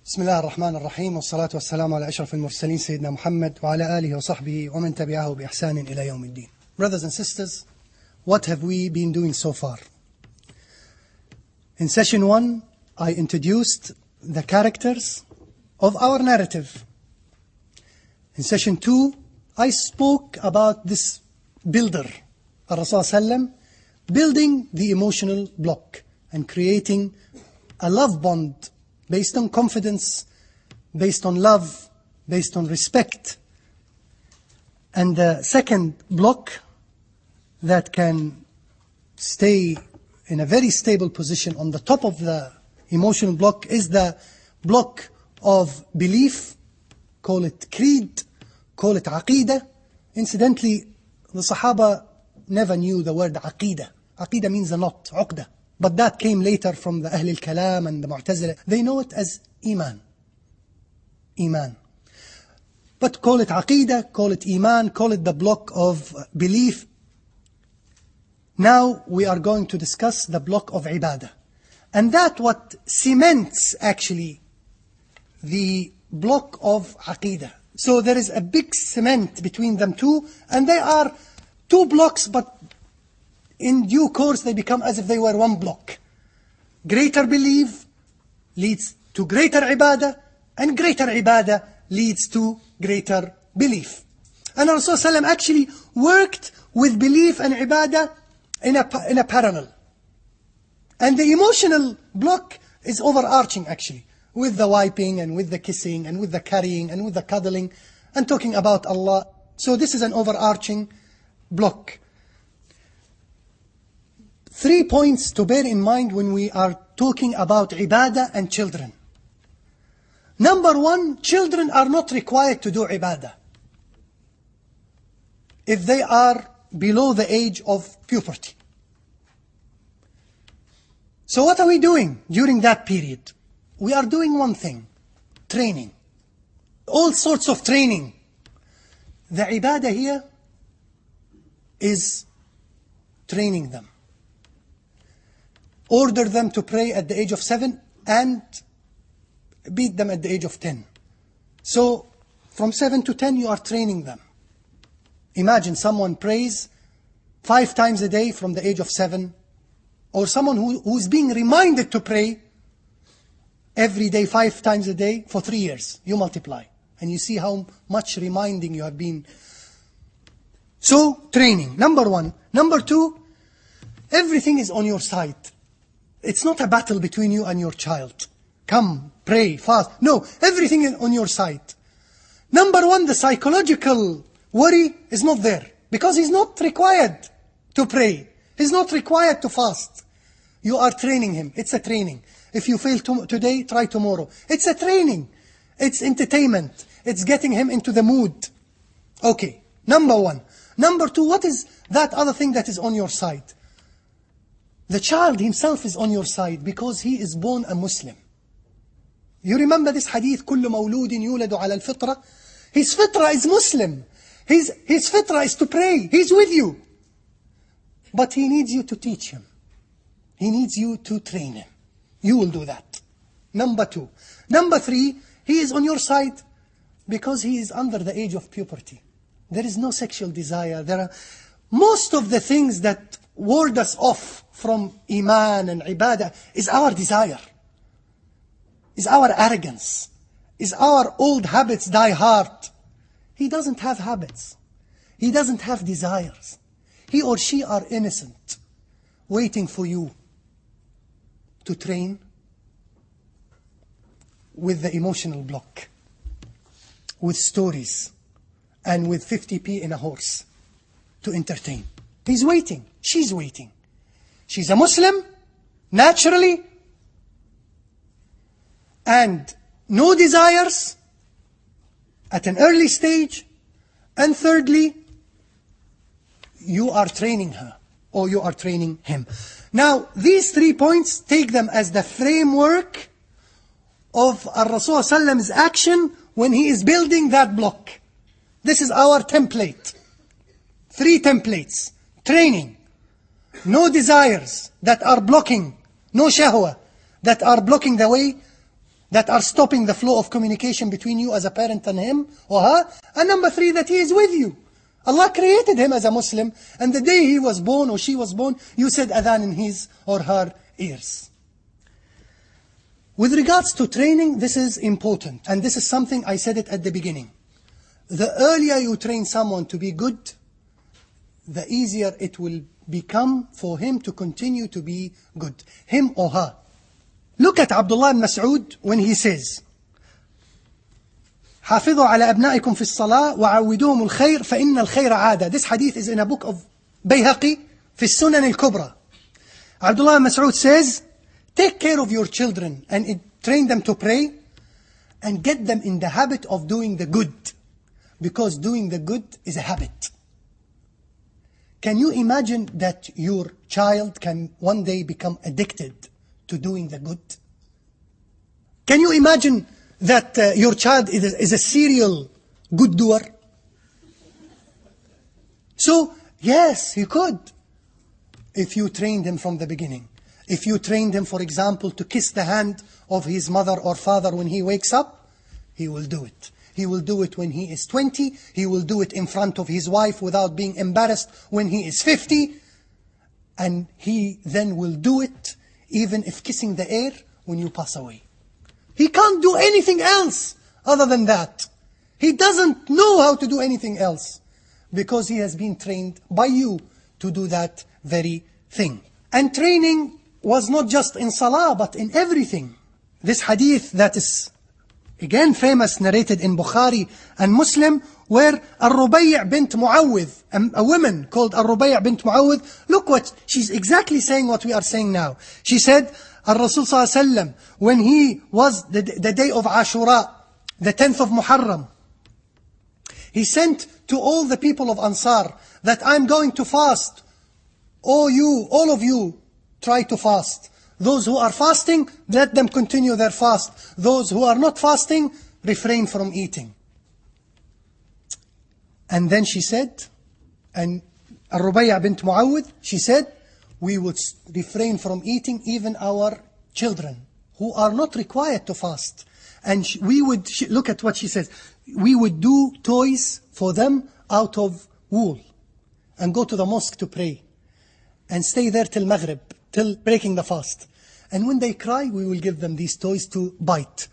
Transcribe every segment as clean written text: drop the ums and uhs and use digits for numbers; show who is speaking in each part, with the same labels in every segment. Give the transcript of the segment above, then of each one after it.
Speaker 1: بسم الله الرحمن الرحيم والصلاة والسلام على أشرف المرسلين سيدنا محمد وعلى آله وصحبه ومن تبعه بإحسان إلى يوم الدين. Brothers and sisters, what have we been doing so far? In session 1, I introduced the characters of our narrative. In session 2, I spoke about this builder, Rasul Sallam, building the emotional block and creating a love bond based on confidence, based on love, based on respect. And the second block that can stay in a very stable position on the top of the emotional block is the block of belief. Call it creed, call it aqidah. Incidentally, the Sahaba never knew the word aqidah. Aqidah means a knot, uqdah. But that came later from the Ahl al-Kalam and the Mu'tazila. They know it as Iman. Iman. But call it Aqidah, call it Iman, call it the block of belief. Now we are going to discuss the block of Ibadah. And that what cements actually the block of Aqidah. So there is a big cement between them two, and they are two blocks, but in due course, they become as if they were one block. Greater belief leads to greater ibadah, and greater ibadah leads to greater belief. And Rasul Sallam actually worked with belief and ibadah in a parallel. And the emotional block is overarching actually, with the wiping and with the kissing and with the carrying and with the cuddling and talking about Allah. So this is an overarching block. 3 points to bear in mind when we are talking about ibadah and children. Number 1, children are not required to do ibadah if they are below the age of puberty. So what are we doing during that period? We are doing one thing, training. All sorts of training. The ibadah here is training them. Order them to pray at the age of 7 and beat them at the age of 10. So from 7 to 10 you are training them. Imagine someone prays 5 times a day from the age of 7, or someone who is being reminded to pray every day 5 times a day for 3 years. You multiply and you see how much reminding you have been. So training, number 1. Number 2, everything is on your side. It's not a battle between you and your child. Come, pray, fast. No, everything is on your side. Number 1, the psychological worry is not there. Because he's not required to pray. He's not required to fast. You are training him. It's a training. If you fail today, try tomorrow. It's a training. It's entertainment. It's getting him into the mood. Okay, number 1. Number 2, what is that other thing that is on your side? The child himself is on your side because he is born a Muslim. You remember this hadith, كل مولود يولد على الفطرة? His fitrah is Muslim. His fitrah is to pray. He's with you. But he needs you to teach him. He needs you to train him. You will do that. Number 2. Number 3, he is on your side because he is under the age of puberty. There is no sexual desire. There are most of the things that ward us off from Iman and Ibadah is our desire, is our arrogance, is our old habits die hard. He doesn't have habits. He doesn't have desires. He or she are innocent, waiting for you to train with the emotional block, with stories, and with 50p in a horse to entertain. He's waiting. She's waiting. She's a Muslim, naturally, and no desires at an early stage. And thirdly, you are training her, or you are training him. Now, these 3 points, take them as the framework of Rasul Sallam's action when he is building that block. This is our template. 3 templates. Training. No desires that are blocking, no shahwa that are blocking the way that are stopping the flow of communication between you as a parent and him or her. And number 3, that he is with you. Allah created him as a Muslim, and the day he was born or she was born, you said adhan in his or her ears. With regards to training, this is important, and this is something I said it at the beginning. The earlier you train someone to be good, the easier it will become for him to continue to be good, him or her. Look at Abdullah ibn Mas'ud when he says, حافظوا على أبنائكم في الصلاة وعودوهم الخير فإن الخير عادة. This hadith is in a book of Bayhaqi في السنن الكبرى. Abdullah ibn Mas'ud says, take care of your children and train them to pray and get them in the habit of doing the good, because doing the good is a habit. Can you imagine that your child can one day become addicted to doing the good? Can you imagine that your child is a serial good doer? So, yes, he could, if you trained him from the beginning. If you trained him, for example, to kiss the hand of his mother or father when he wakes up, he will do it. He will do it when he is 20. He will do it in front of his wife without being embarrassed when he is 50. And he then will do it even if kissing the air when you pass away. He can't do anything else other than that. He doesn't know how to do anything else because he has been trained by you to do that very thing. And training was not just in salah, but in everything. This hadith that is again famous, narrated in Bukhari and Muslim, where Al-Rubai' bint Muawwidh, a woman called Al-Rubai' bint Muawwidh, look what, she's exactly saying what we are saying now. She said, Al-Rasul sallallahu alayhi wa sallam, when he was the day of Ashura, the 10th of Muharram, he sent to all the people of Ansar that I'm going to fast. All of you, try to fast. Those who are fasting, let them continue their fast. Those who are not fasting, refrain from eating. And then she said, and Al-Rubai' bint Muawwidh, she said, we would refrain from eating even our children who are not required to fast. And look at what she says, we would do toys for them out of wool and go to the mosque to pray and stay there till Maghrib, till breaking the fast. And when they cry, we will give them these toys to bite.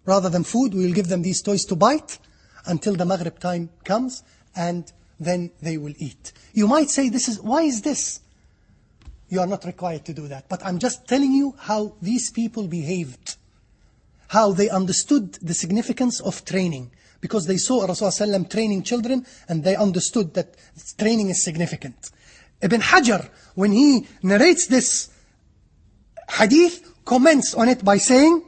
Speaker 1: Rather than food, we will give them these toys to bite until the Maghrib time comes, and then they will eat. You might say, why is this? You are not required to do that. But I'm just telling you how these people behaved. How they understood the significance of training. Because they saw Rasulullah training children, and they understood that training is significant. Ibn Hajar, when he narrates this hadith, comments on it by saying,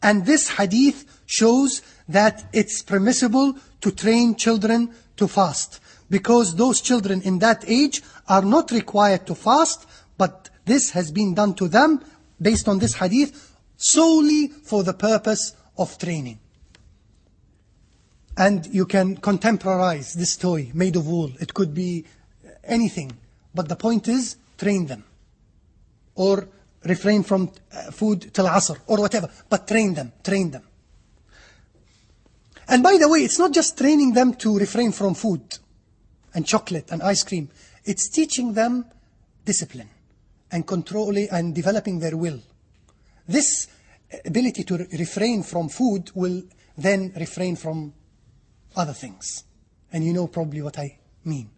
Speaker 1: and this hadith shows that it's permissible to train children to fast, because those children in that age are not required to fast, but this has been done to them, based on this hadith, solely for the purpose of training. And you can contemporize this toy made of wool. It could be anything. But the point is, train them. Or refrain from food till Asr, or whatever. But train them. And by the way, it's not just training them to refrain from food and chocolate and ice cream. It's teaching them discipline and controlling and developing their will. This ability to refrain from food will then refrain from other things. And you know probably what I mean.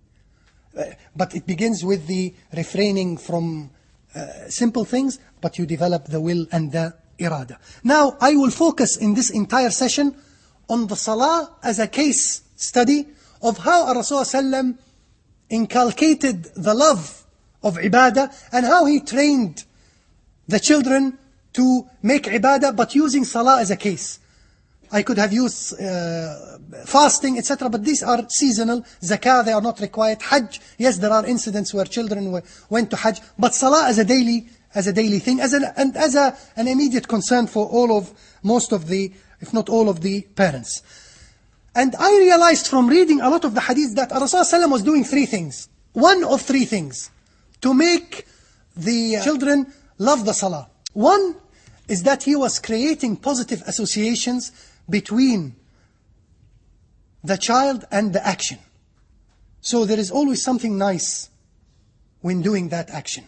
Speaker 1: But it begins with the refraining from simple things, but you develop the will and the irada. Now, I will focus in this entire session on the salah as a case study of how Rasulullah inculcated the love of ibadah and how he trained the children to make ibadah, but using salah as a case. I could have used fasting, etc., but these are seasonal. Zakah, they are not required. Hajj, yes, there are incidents where children went to Hajj, but salah as a daily thing, as an immediate concern for most of the, if not all of the parents. And I realized from reading a lot of the hadith that Rasulullah was doing three things. One of three things to make the children love the salah. One, is that he was creating positive associations between the child and the action. So there is always something nice when doing that action.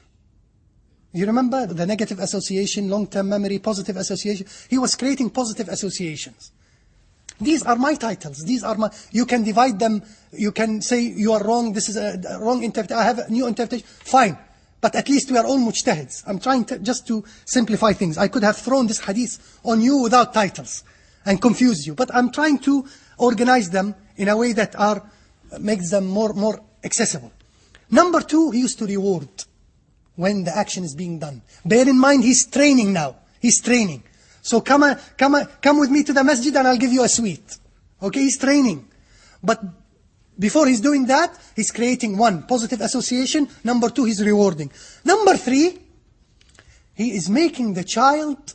Speaker 1: You remember the negative association, long-term memory, positive association? He was creating positive associations. These are my titles. These are my. You can divide them. You can say you are wrong. This is a wrong interpretation. I have a new interpretation. Fine. But at least we are all mujtahids. I'm trying just to simplify things. I could have thrown this hadith on you without titles and confuse you. But I'm trying to organize them in a way that makes them more accessible. Number two, he used to reward when the action is being done. Bear in mind, he's training now. He's training. So come with me to the masjid and I'll give you a sweet. Okay, he's training. But before he's doing that, he's creating one, positive association. Number two, he's rewarding. Number three, he is making the child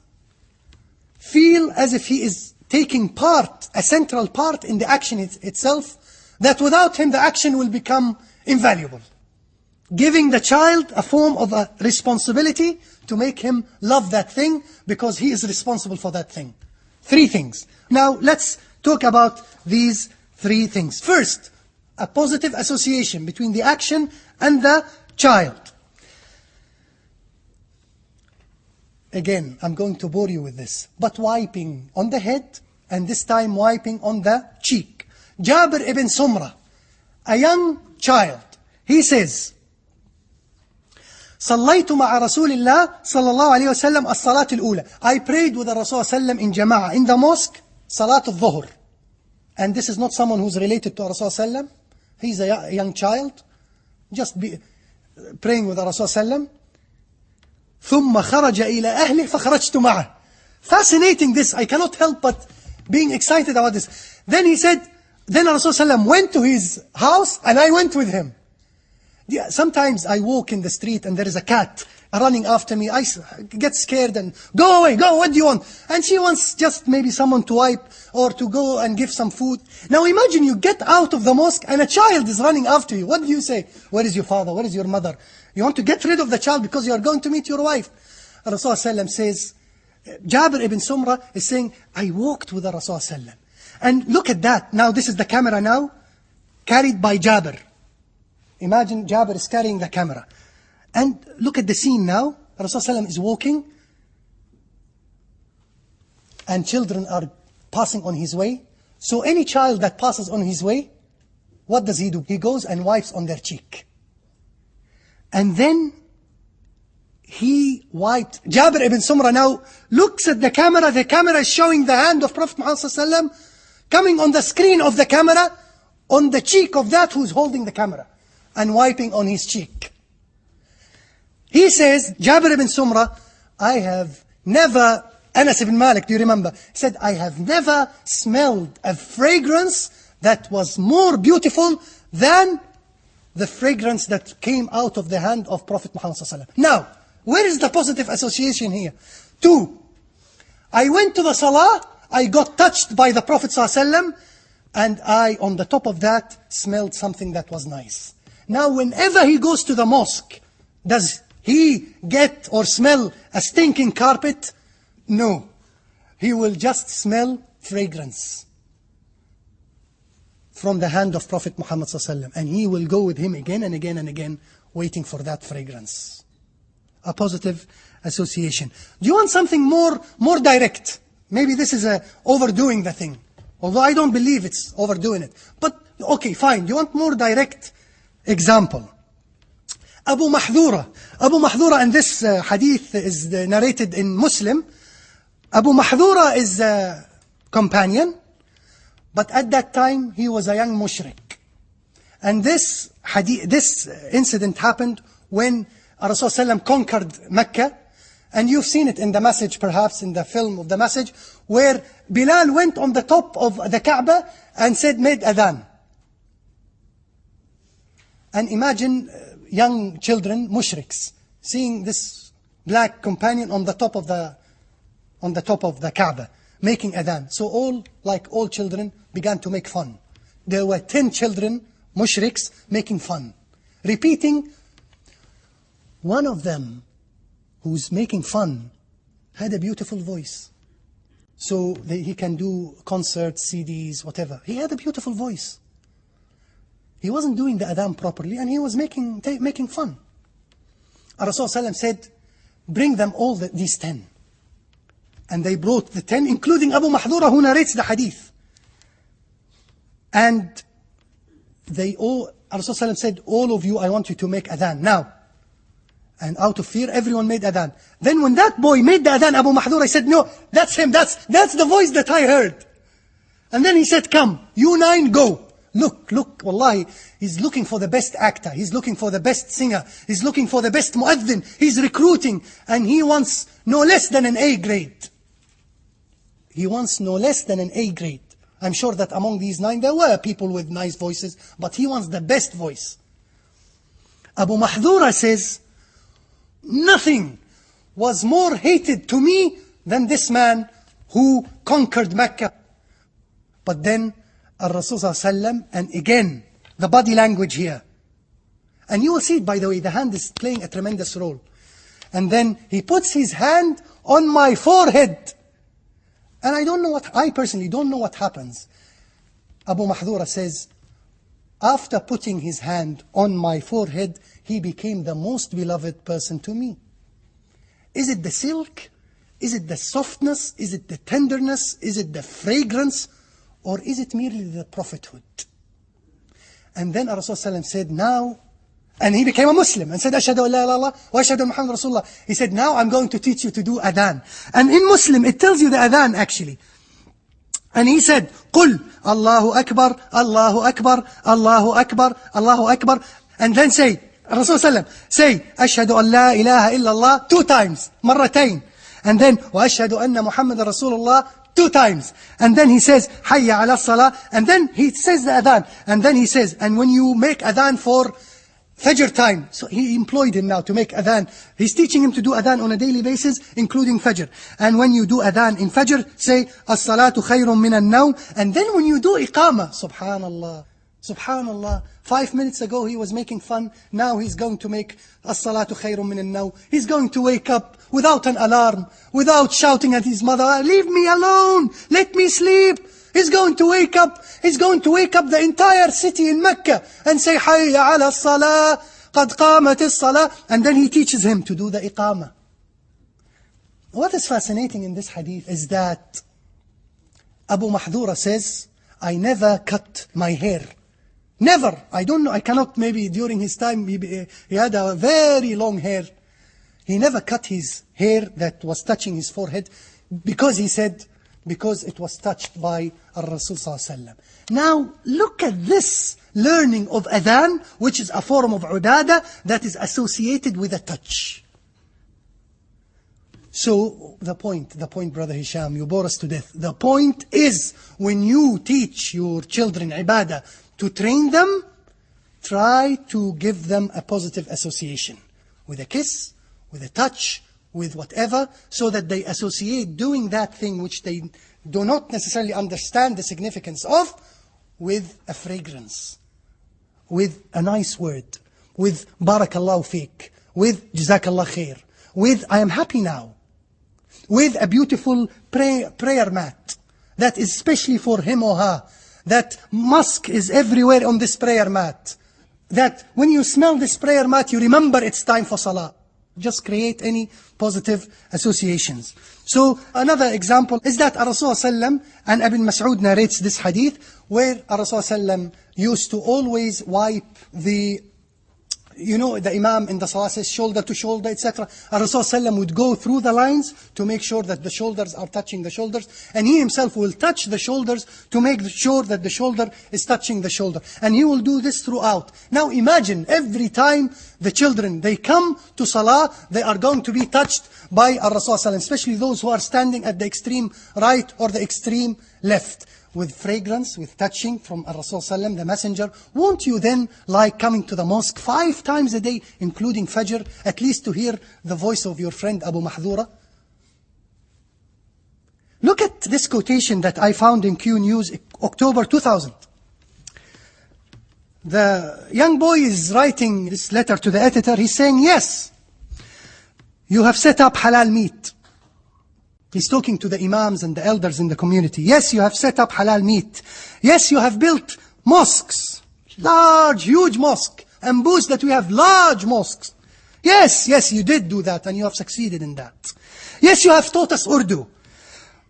Speaker 1: feel as if he is taking part, a central part in the action itself, that without him the action will become invaluable. Giving the child a form of a responsibility to make him love that thing because he is responsible for that thing. Three things. Now let's talk about these three things. First, a positive association between the action and the child. Again, I'm going to bore you with this, but wiping on the head and this time wiping on the cheek. Jabir ibn Sumra, a young child, he says, صليت مع رسول الله صلى الله عليه وسلم الصلاة الأولى. I prayed with the Rasul sallam in Jama'ah, in the mosque, Salat al-Dhuhr. And this is not someone who's related to Rasul sallam. He's a young child, just praying with the Rasul sallam. ثم خرج إلى أهله فخرجت معه. Fascinating this, I cannot help but being excited about this. Then he said, then Rasul sallam went to his house and I went with him. Yeah, sometimes I walk in the street and there is a cat running after me. I get scared and go away, go, what do you want? And she wants just maybe someone to wipe or to go and give some food. Now imagine you get out of the mosque and a child is running after you. What do you say? Where is your father? Where is your mother? You want to get rid of the child because you are going to meet your wife. Rasul sallam says, Jabir ibn Sumra is saying, I walked with the Rasul sallam. And look at that. Now this is the camera now, carried by Jabir. Imagine Jabir is carrying the camera. And look at the scene now. Rasul sallam is walking. And children are passing on his way. So any child that passes on his way, what does he do? He goes and wipes on their cheek. And then he wiped. Jabir ibn Sumra now looks at the camera. The camera is showing the hand of Prophet Muhammad sallam coming on the screen of the camera, on the cheek of that who's holding the camera, and wiping on his cheek. He says, Jabir ibn Sumra, I have never, Anas ibn Malik, do you remember? He said, I have never smelled a fragrance that was more beautiful than the fragrance that came out of the hand of Prophet Muhammad sallallahu alaihi wasallam. Now, where is the positive association here? 2, I went to the salah, I got touched by the Prophet sallallahu alaihi wasallam, and I, on the top of that, smelled something that was nice. Now, whenever he goes to the mosque, does he get or smell a stinking carpet? No. He will just smell fragrance from the hand of Prophet Muhammad sallallahu alaihi wasallam, and he will go with him again and again and again, waiting for that fragrance. A positive association. Do you want something more direct? Maybe this is overdoing the thing, although I don't believe it's overdoing it. But okay, fine. You want more direct example. Abu Mahdura, and this hadith is narrated in Muslim. Abu Mahdura is a companion, but at that time he was a young mushrik. And this incident happened when Rasul sallam conquered Mecca. And you've seen it in the message, perhaps in the film of the message, where Bilal went on the top of the Kaaba and made adhan. And imagine young children, mushriks, seeing this black companion on the top of the Kaaba, making adhan. So all children began to make fun. There were 10 children, mushriks, making fun, repeating. One of them, who's making fun, had a beautiful voice. So he can do concerts, CDs, whatever. He had a beautiful voice. He wasn't doing the adhan properly, and he was making fun. Rasul said, bring them all these 10. And they brought the 10, including Abu Mahdura, who narrates the hadith. And Rasul said, all of you, I want you to make adhan now. And out of fear, everyone made adhan. Then when that boy made the adhan, Abu Mahdura said, no, that's him, that's the voice that I heard. And then he said, come, you 9, go. Look, wallahi, he's looking for the best actor, he's looking for the best singer, he's looking for the best muaddin, he's recruiting, and he wants no less than an A grade. He wants no less than an A grade. I'm sure that among these 9 there were people with nice voices, but he wants the best voice. Abu Mahdura says, nothing was more hated to me than this man who conquered Mecca. But then Rasul ﷺ, and again, the body language here. And you will see it, by the way, the hand is playing a tremendous role. And then he puts his hand on my forehead. And I personally don't know what happens. Abu Mahdura says, after putting his hand on my forehead, he became the most beloved person to me. Is it the silk? Is it the softness? Is it the tenderness? Is it the fragrance? Or is it merely the prophethood? And then Rasul said, now, and he became a Muslim and said, Ashhadu an la ilaha illallah wa ashhadu anna Muhammad Rasulullah. He said, now I'm going to teach you to do adhan. And in Muslim, it tells you the adhan actually. And he said, قُلْ Allahu Akbar, Allahu Akbar, Allahu Akbar, Allahu Akbar. And then say, Rasul say, Ashhadu an la ilaha illallah 2 times, marratayn. And then, wa ashhadu anna Muhammad Rasulullah 2 times. And then he says, Hayya ala salah. And then he says the adhan. And then he says, and when you make adhan for Fajr time. So he employed him now to make adhan. He's teaching him to do adhan on a daily basis, including Fajr. And when you do adhan in Fajr, say, As-salatu khayrun minan nawm. And then when you do iqamah, subhanallah, subhanallah. 5 minutes ago he was making fun. Now he's going to make As-salatu khayrun minan nawm. He's going to wake up without an alarm, without shouting at his mother, leave me alone, let me sleep. He's going to wake up. He's going to wake up the entire city in Mecca and say, Hayya ala salah, qad qamat as-salah. And then he teaches him to do the iqamah. What is fascinating in this hadith is that Abu Mahdura says, I never cut my hair. Never. I don't know. I cannot, maybe during his time, he had a very long hair. He never cut his hair that was touching his forehead because he said, because it was touched by Rasul ﷺ. Now, look at this learning of adhan, which is a form of ubadah that is associated with a touch. So, the point, Brother Hesham, you bore us to death. The point is, when you teach your children ibadah, to train them, try to give them a positive association. With a kiss, with a touch, with whatever, so that they associate doing that thing which they do not necessarily understand the significance of, with a fragrance, with a nice word, with barakallahu feek, with jazakallah khair, with I am happy now, with a beautiful prayer mat that is specially for him or her, that musk is everywhere on this prayer mat, that when you smell this prayer mat you remember it's time for salah. Just create any positive associations. So another example is that Rasulullah and Ibn Mas'ud narrates this hadith where Rasulullah used to always wipe the Imam in the salah says shoulder to shoulder, etc. Rasulullah would go through the lines to make sure that the shoulders are touching the shoulders, and he himself will touch the shoulders to make sure that the shoulder is touching the shoulder. And he will do this throughout. Now imagine every time the children, they come to salah, they are going to be touched by Rasulullah, especially those who are standing at the extreme right or the extreme left. With fragrance, with touching from Rasulullah, the messenger. Won't you then like coming to the mosque 5 times a day, including Fajr, at least to hear the voice of your friend Abu Mahdura? Look at this quotation that I found in Q News, October 2000. The young boy is writing this letter to the editor. He's saying, yes, you have set up halal meat. He's talking to the imams and the elders in the community. Yes, you have set up halal meat. Yes, you have built mosques. Large, huge mosque. And boast that we have large mosques. Yes, you did do that and you have succeeded in that. Yes, you have taught us Urdu.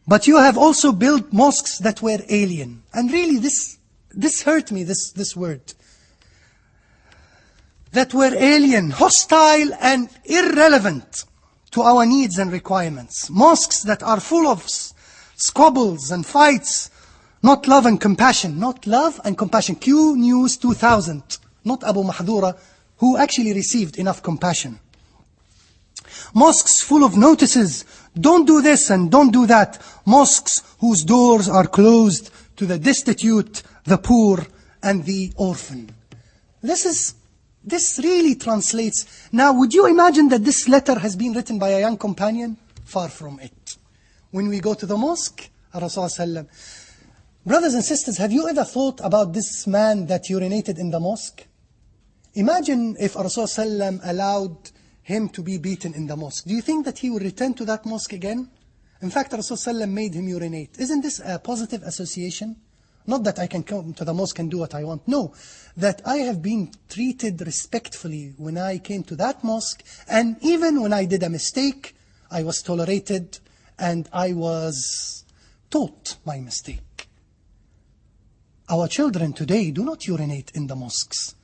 Speaker 1: But you have also built mosques that were alien. And really this hurt me, this word. That were alien, hostile and irrelevant to our needs and requirements. Mosques that are full of squabbles and fights, not love and compassion. Not love and compassion. Q News 2000, not Abu Mahdura, who actually received enough compassion. Mosques full of notices, don't do this and don't do that. Mosques whose doors are closed to the destitute, the poor and the orphan. This really translates. Now, would you imagine that this letter has been written by a young companion? Far from it. When we go to the mosque, Rasulullah, brothers and sisters, have you ever thought about this man that urinated in the mosque? Imagine if Rasulullah allowed him to be beaten in the mosque. Do you think that he would return to that mosque again? In fact, Rasulullah made him urinate. Isn't this a positive association? Not that I can come to the mosque and do what I want. No, that I have been treated respectfully when I came to that mosque. And even when I did a mistake, I was tolerated and I was taught my mistake. Our children today do not urinate in the mosques,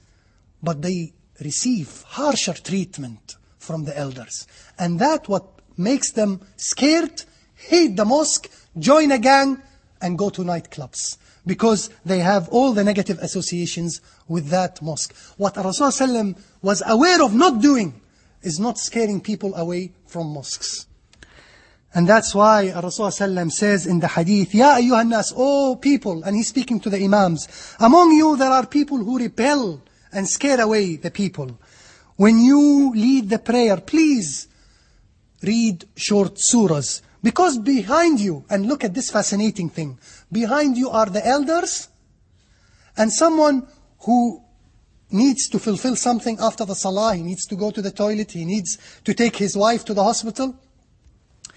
Speaker 1: but they receive harsher treatment from the elders. And that's what makes them scared, hate the mosque, join a gang, and go to nightclubs. Because they have all the negative associations with that mosque. What Rasulullah was aware of not doing is not scaring people away from mosques. And that's why Rasulullah says in the hadith, Ya ayyuhan nas, oh people, and he's speaking to the imams, among you there are people who repel and scare away the people. When you lead the prayer, please read short surahs. Because behind you, and look at this fascinating thing, behind you are the elders and someone who needs to fulfill something after the salah, he needs to go to the toilet, he needs to take his wife to the hospital.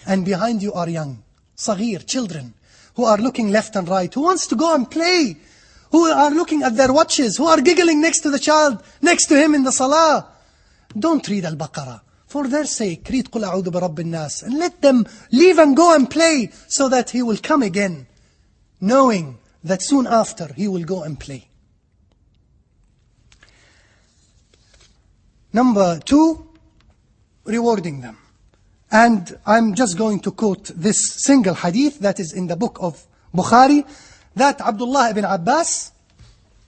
Speaker 1: And behind you are young, صغير, children, who are looking left and right, who wants to go and play, who are looking at their watches, who are giggling next to the child, next to him in the salah. Don't read Al-Baqarah. For their sake, read قُلْ أَعُوذُ بِرَبِّ النَّاسِ, and let them leave and go and play so that he will come again, knowing that soon after he will go and play. Number 2, rewarding them. And I'm just going to quote this single hadith that is in the book of Bukhari, that Abdullah ibn Abbas,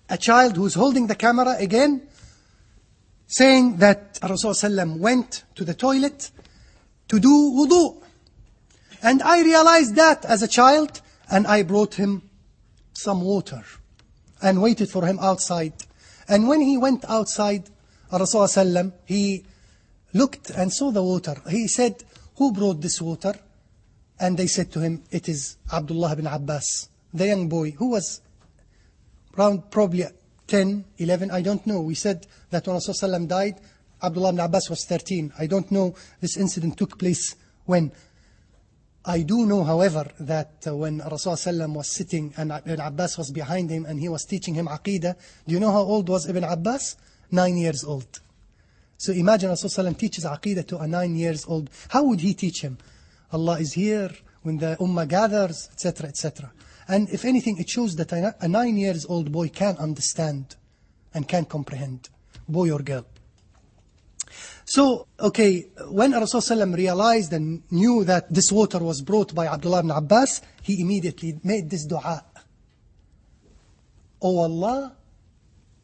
Speaker 1: a child who's holding the camera again, saying that Rasulullah went to the toilet to do wudu. And I realized that as a child, and I brought him some water and waited for him outside. And when he went outside, Rasulullah, he looked and saw the water. He said, who brought this water? And they said to him, it is Abdullah ibn Abbas, the young boy, who was around probably 10, 11, I don't know. We said that when Rasulullah died, Abdullah ibn Abbas was 13. I don't know this incident took place when. I do know, however, that when Rasulullah was sitting and Ibn Abbas was behind him and he was teaching him Aqidah, do you know how old was Ibn Abbas? 9 years old. So imagine Rasulullah teaches Aqidah to a 9 years old. How would he teach him? Allah is here when the Ummah gathers, etc., etc. And if anything, it shows that a 9 years old boy can understand and can comprehend, boy or girl. So, okay, when Rasulullah realized and knew that this water was brought by Abdullah ibn Abbas, he immediately made this dua. Oh Allah,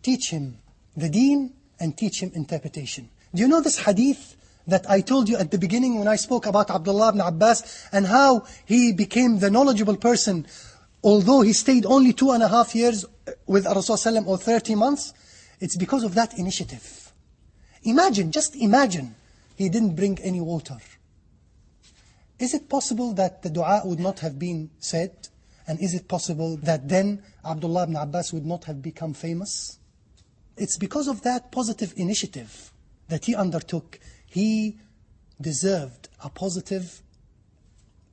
Speaker 1: teach him the deen and teach him interpretation. Do you know this hadith that I told you at the beginning when I spoke about Abdullah ibn Abbas and how he became the knowledgeable person, although he stayed only 2.5 years with Rasulullah or 30 months? It's because of that initiative. Imagine, just imagine, he didn't bring any water. Is it possible that the dua would not have been said? And is it possible that then Abdullah ibn Abbas would not have become famous? It's because of that positive initiative that he undertook. He deserved a positive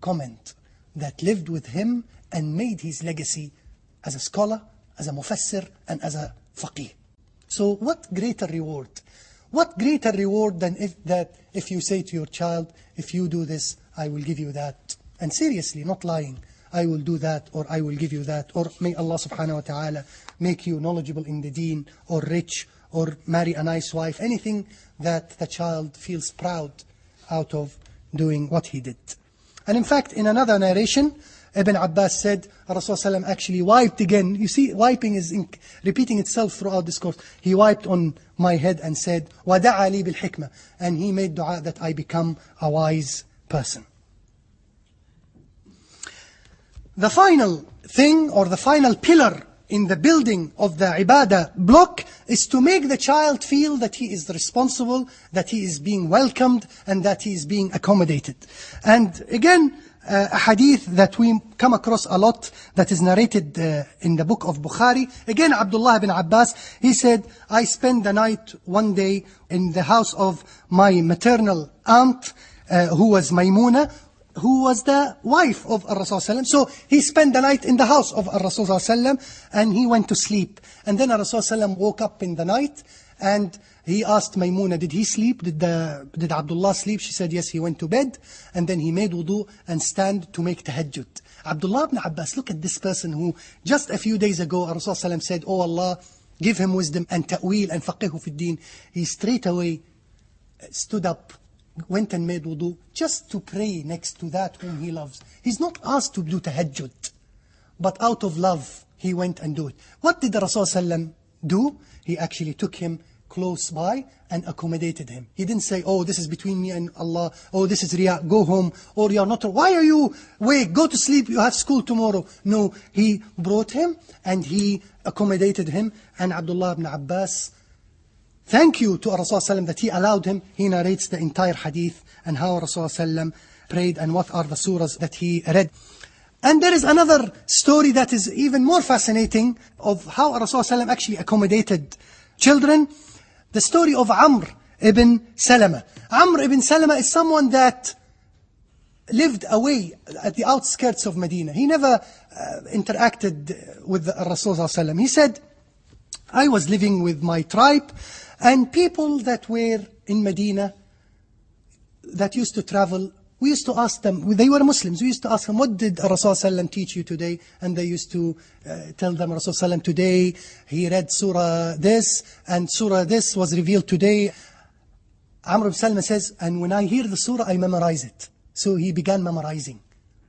Speaker 1: comment that lived with him and made his legacy as a scholar, as a mufassir, and as a faqih. So what greater reward? What greater reward than if you say to your child, if you do this, I will give you that. And seriously, not lying. I will do that, or I will give you that, or may Allah subhanahu wa ta'ala make you knowledgeable in the deen, or rich, or marry a nice wife. Anything that the child feels proud out of doing what he did. And in fact, in another narration, Ibn Abbas said, Rasulullah actually wiped again. You see, wiping is repeating itself throughout this course. He wiped on my head and said, وَدَعَى لِي بِالْحِكْمَةِ. And he made dua that I become a wise person. The final thing, or the final pillar in the building of the ibadah block, is to make the child feel that he is responsible, that he is being welcomed, and that he is being accommodated. And again, a hadith that we come across a lot, that is narrated in the book of Bukhari. Again, Abdullah ibn Abbas, he said, I spent the night one day in the house of my maternal aunt, who was Maymuna, who was the wife of Rasul ﷺ. So he spent the night in the house of Rasul ﷺ, and he went to sleep. And then Rasul ﷺ woke up in the night, and he asked Maymuna, did he sleep? Did Abdullah sleep? She said, yes, he went to bed. And then he made wudu and stand to make tahajjud. Abdullah ibn Abbas, look at this person who just a few days ago, Rasul ﷺ said, oh Allah, give him wisdom and ta'wil and faqihu fi din. He straight away stood up, went and made wudu, just to pray next to that whom he loves. He's not asked to do tahajjud, but out of love, he went and do it. What did the Rasul ﷺ do? He actually took him close by and accommodated him. He didn't say, oh, this is between me and Allah, oh, this is riya, go home, or you're not, why are you, wait, go to sleep, you have school tomorrow. No, he brought him and he accommodated him. And Abdullah ibn Abbas, thank you to Rasulullah that he allowed him. He narrates the entire hadith and how Rasulullah prayed and what are the surahs that he read. And there is another story that is even more fascinating of how Rasulullah actually accommodated children. The story of Amr ibn Salama. Amr ibn Salama is someone that lived away at the outskirts of Medina. He never interacted with the Rasulullah. He said, I was living with my tribe, and people that were in Medina that used to travel, we used to ask them, they were Muslims, we used to ask them, what did Rasulullah teach you today? And they used to tell them, Rasulullah today, he read surah this, and surah this was revealed today. Amr ibn Salama says, and when I hear the surah, I memorize it. So he began memorizing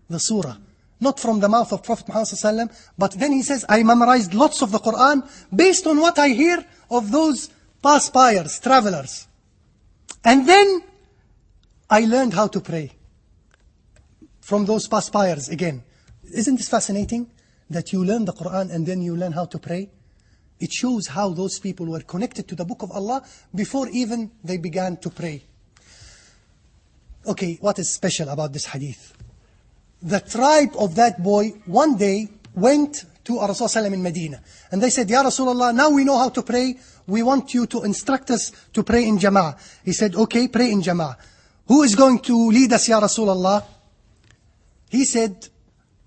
Speaker 1: the surah. Not from the mouth of Prophet Muhammad, but then he says, I memorized lots of the Quran based on what I hear of those passersby, travelers. And then I learned how to pray from those passersby again. Isn't this fascinating? That you learn the Quran and then you learn how to pray? It shows how those people were connected to the book of Allah before even they began to pray. Okay, what is special about this hadith? The tribe of that boy one day went to Rasulullah in Medina. And they said, Ya Rasulullah, now we know how to pray. We want you to instruct us to pray in Jama'ah. He said, okay, pray in Jama'ah. Who is going to lead us, Ya Rasulullah? He said,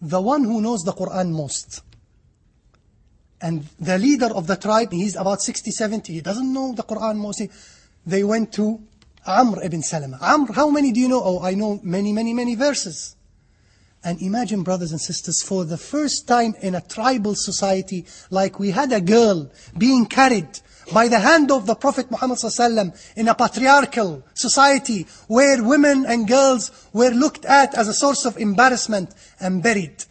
Speaker 1: the one who knows the Quran most. And the leader of the tribe, he's about 60, 70, he doesn't know the Quran most. They went to Amr ibn Salama. Amr, how many do you know? Oh, I know many, many, many verses. And imagine, brothers and sisters, for the first time in a tribal society, like we had a girl being carried by the hand of the Prophet Muhammad ﷺ in a patriarchal society where women and girls were looked at as a source of embarrassment and buried.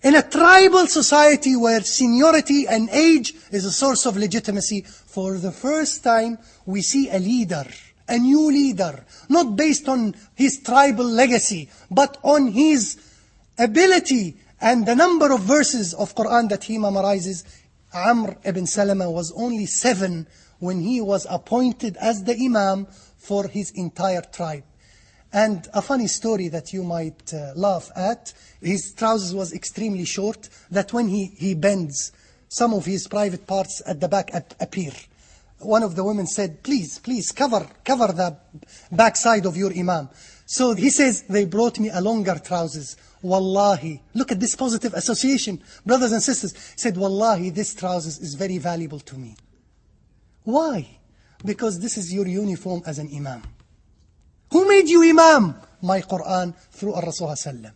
Speaker 1: In a tribal society where seniority and age is a source of legitimacy, for the first time we see a leader, a new leader, not based on his tribal legacy, but on his ability and the number of verses of Quran that he memorizes. Amr ibn Salama was only 7 when he was appointed as the imam for his entire tribe. And a funny story that you might laugh at, his trousers was extremely short, that when he bends, some of his private parts at the back appear. One of the women said, please, cover the backside of your imam. So he says, they brought me a longer trousers. Wallahi, look at this positive association. Brothers and sisters, he said, Wallahi, this trousers is very valuable to me. Why? Because this is your uniform as an imam. Who made you imam? My Quran through Ar-Rasul Sallam.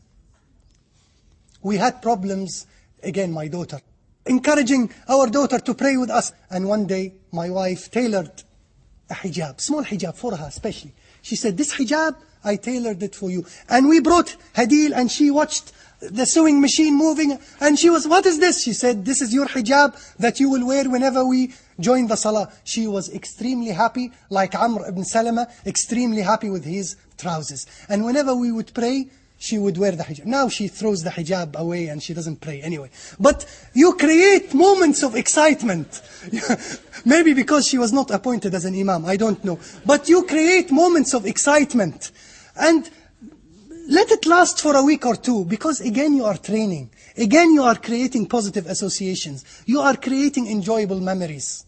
Speaker 1: We had problems, again my daughter, encouraging our daughter to pray with us. And one day, my wife tailored a hijab, small hijab for her especially. She said, this hijab, I tailored it for you. And we brought Hadil and she watched the sewing machine moving. And she was, what is this? She said, this is your hijab that you will wear whenever we join the salah. She was extremely happy, like Amr ibn Salama, extremely happy with his trousers. And whenever we would pray, she would wear the hijab. Now she throws the hijab away and she doesn't pray anyway. But you create moments of excitement. Maybe because she was not appointed as an imam, I don't know. But you create moments of excitement. And let it last for a week or two, because again you are training. Again you are creating positive associations. You are creating enjoyable memories.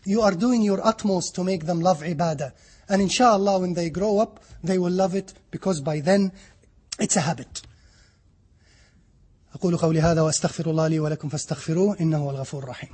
Speaker 1: You are doing your utmost to make them love ibadah. And inshallah when they grow up, they will love it, because by then it's a habit. أقول قولي هذا وأستغفر الله لي ولكم فاستغفروه إنه هو الغفور الرحيم.